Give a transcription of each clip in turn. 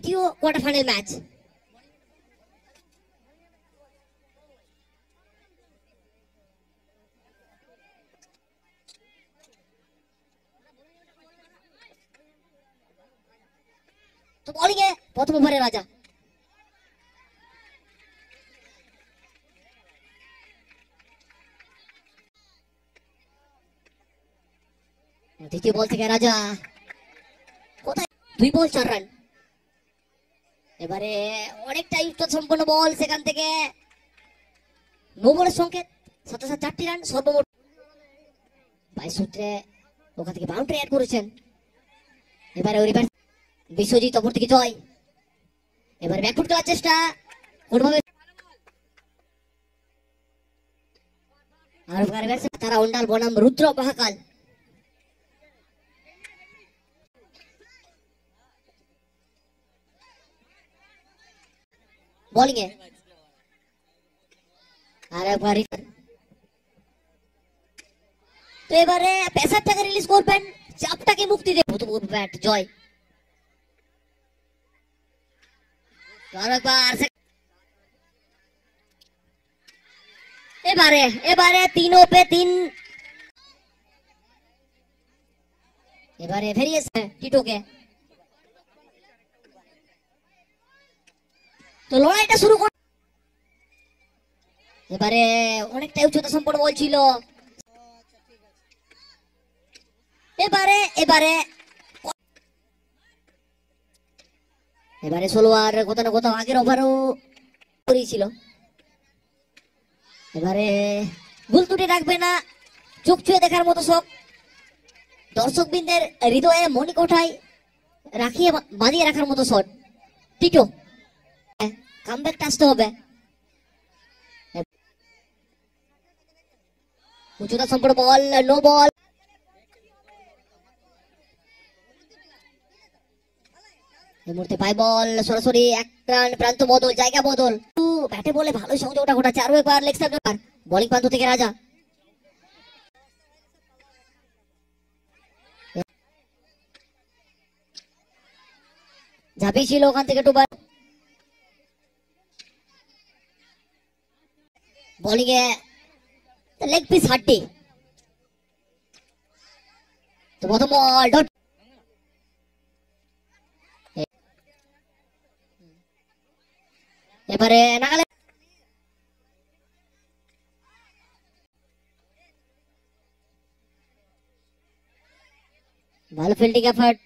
দ্বিতীয় quarter final match. তো bowling এ প্রথম ওভারে রাজা, দ্বিতীয় বল থেকে রাজা কোথায় 2 বল 4 রান। এবারে অনেকটাই উচ্চ সম্পন্ন বল, সেখান থেকে নো বলের সংকেত, সাথে সাথে 4টি রান সর্বমোট 22 সূত্রে ওখান থেকে বাউন্ডারি অ্যাড করেছেন। এবারে রিভার্স বিশ্বজিৎ অপর থেকে জয়, এবারে ব্যাকফুট খেলার চেষ্টা কোনভাবে আর তারা অন্ডাল বনাম রুদ্র মহাকাল। বোলিং এ আর একবার তো এবারে পেসারটাকে রিলিজ করবেন, চাপটাকে মুক্তি দেবে ব্যাট জয়। এবারে 3 पे 3 এবারে ভেরিয়েছে টিটোকে। তো লড়াইটা শুরু কর, এবারে অনেকটাই উচ্চতা সম্পন্ন বল ছিল। এবারে এবারে এবারে 16 আর কোথাও না কোথাও আগের ওভারও করেছিল। এবারে ভুল ত্রুটি রাখবে না, চোখ ছুঁয়ে দেখার মতো সব দর্শক বৃন্দের হৃদয়ে মণিকোঠায় রাখিয়ে বাঁধিয়ে রাখার মতো শট। টিটো কামব্যাকটা আসতে হবে, উচ্চতা সম্পন্ন বল, নো বল। এই মুহূর্তে পাই বল, সরাসরি 1 রান, প্রান্ত বদল, জায়গা বদল, ব্যাটে বলে ভালো সংযোগটা ঘটাচ্ছে। আরো একবার লেগ সাইড বোলিং প্রান্ত থেকে রাজা, ঝাঁপিয়ে ছিল ওখান থেকে টুবার। বোলিং এ লেগ পিস হাড্ডি, তো প্রথম বল ডট। এবারে নাগালে ভালো ফিল্ডিং এফার্ট,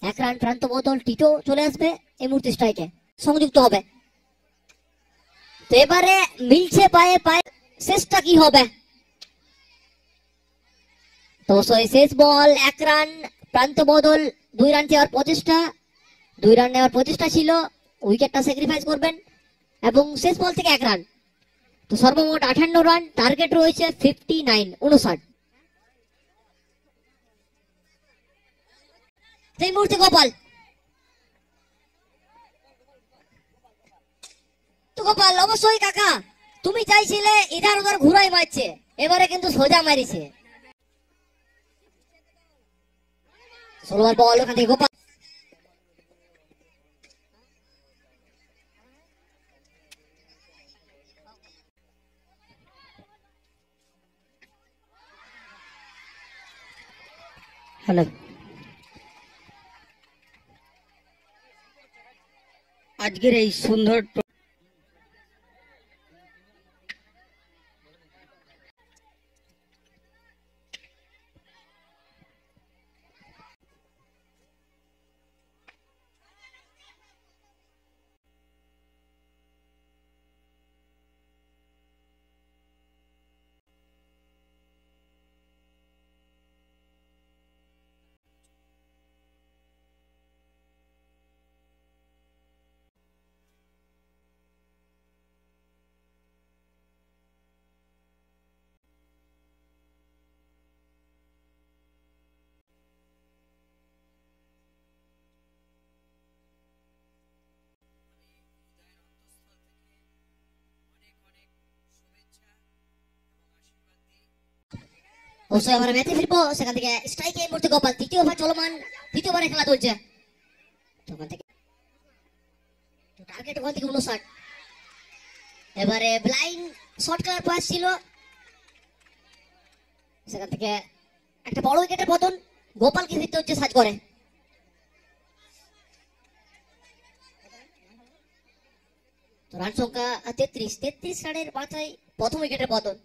1 রান, প্রান্ত বদল। টিটো চলে আসবে এই মুহূর্তে স্ট্রাইকে, সংযুক্ত হবে। তো এবারে মিলছে পায়ে পায়ে, শেষটা কি হবে? তো শেষ বল, 1 রান, প্রান্ত বদল, 2 রান নেওয়ার প্রচেষ্টা, 2 রান নেওয়ার প্রচেষ্টা ছিল, উইকেটটা স্যাক্রিফাইস করবেন এবং শেষ বল থেকে 1 রান। তো সর্বমোট 58 রান, টার্গেট রয়েছে 59। এই মুহূর্তে গোপাল, তো গোপাল অবশ্যই কাকা তুমি চাইছিলে ইধার উধার ঘুরাই মারছে, এবারে কিন্তু সোজা মারিছে। 16 বল, ওখান থেকে গোপাল হ্যালো। আজকের এই সুন্দর অবশ্যই আমরা ম্যাচে ফিরবো, সেখান থেকে স্ট্রাইকে এই মুহূর্তে গোপাল। তৃতীয় ওভার চলমান, তৃতীয় ওভারে খেলা চলছে। ওখান থেকে টার্গেট ওখান থেকে 59। এবারে ব্লাইন্ড শর্ট খেলার প্রয়াস ছিল, সেখান থেকে একটা বড় উইকেটের পতন। গোপালকে ফিরতে হচ্ছে সাজ করে। রান সংখ্যা 33 রানের মাথায় প্রথম উইকেটের পতন।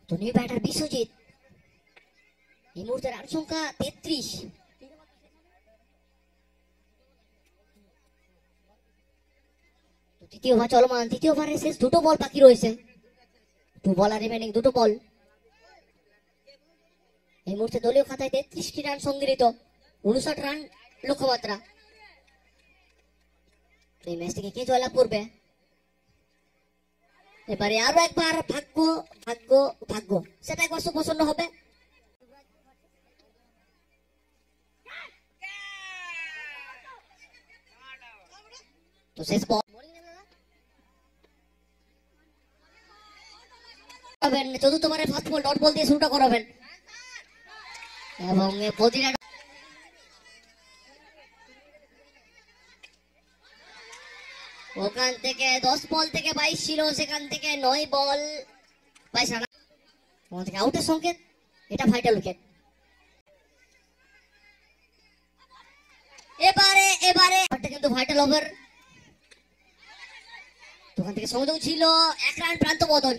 তো নিউ ব্যাটার বিশ্বজিৎ, এই মুহূর্তে রান সংখ্যা 33। দ্বিতীয় ওভার চলমান, দ্বিতীয় ওভারের শেষ দুটো বল বাকি রয়েছে। 2 বল আর রিমেনিং, দুটো বল। এই মুহূর্তে দলীয় খাতায় 33টি রান সংগৃহীত, 59 রান লক্ষ্যমাত্রা। এই ম্যাচ থেকে কে জয়লাভ করবে? এবারে আরো একবার ভাগ্য ভাগ্য ভাগ্য, সেটা একবার সুপ্রসন্ন হবে। তো শেষ বল চতুর্থ ওভারে ফার্স্ট বল ডট বল দিয়ে শুরুটা করাবেন এবং ওখান থেকে 10 বল থেকে 22 ছিল, সেখান থেকে 9 বল 22 রান। ওখান থেকে আউটের সংকেত, এটা ভাইটাল উইকেট। এবারে এটা কিন্তু ভাইটাল ওভার। ওখান থেকে সংযোগ ছিল, 1 রান প্রান্ত বদল।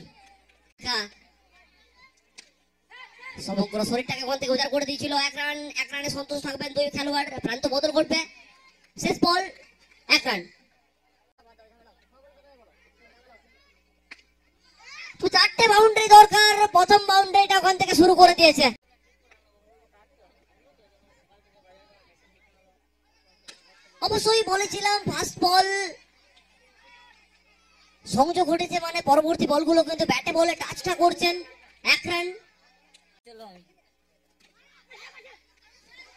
সমগ্র শরীরটাকে ওখান থেকে উজাড় করে দিয়েছিল। 1 রানে সন্তোষ থাকবেন দুই খেলোয়াড়। প্রান্ত বদল ঘটবে, শেষ বল 1 রান। তো 4টে বাউন্ডারি দরকার, প্রথম বাউন্ডারিটা ওখান থেকে শুরু করে দিয়েছে। অবশ্যই বলেছিলাম ফার্স্ট বল সংযোগ ঘটেছে, মানে পরবর্তী বলগুলো কিন্তু ব্যাটে বলে টাচটা করছেন। 1 রান।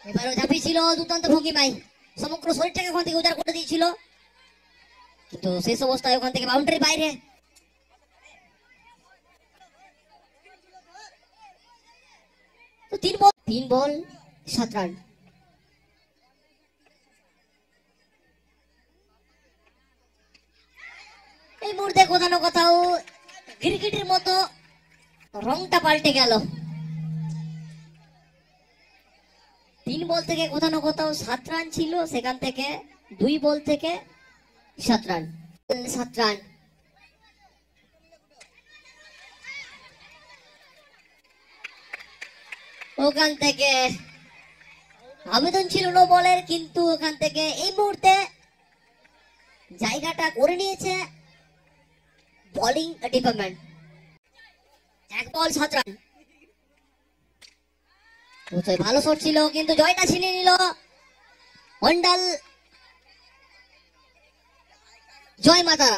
এবারও ঝাঁপিয়েছিল দুর্দান্ত ভঙ্গিমায়, সমগ্র শরীরটাকে ওখান থেকে উজাড় করে দিয়েছিল, কিন্তু শেষ অবস্থায় ওখান থেকে বাউন্ডারি বাইরে। তো 3 বল 7 রান। এই মুহূর্তে কোথাও না কোথাও ক্রিকেটের মতো রংটা পাল্টে গেল। 3 বল থেকে কোথাও না কোথাও 7 রান ছিল, সেখান থেকে 2 বল থেকে 7 রান। 7 রান। ওখান থেকে আবেদন ছিল নো বলের, কিন্তু ওখান থেকে এই মুহূর্তে জায়গাটা করে নিয়েছে বোলিং ডিপার্টমেন্ট। 1 বল 7 রান। ভালো শট ছিল, কিন্তু জয়টা ছিনিয়ে নিল অন্ডাল জয় মাতা।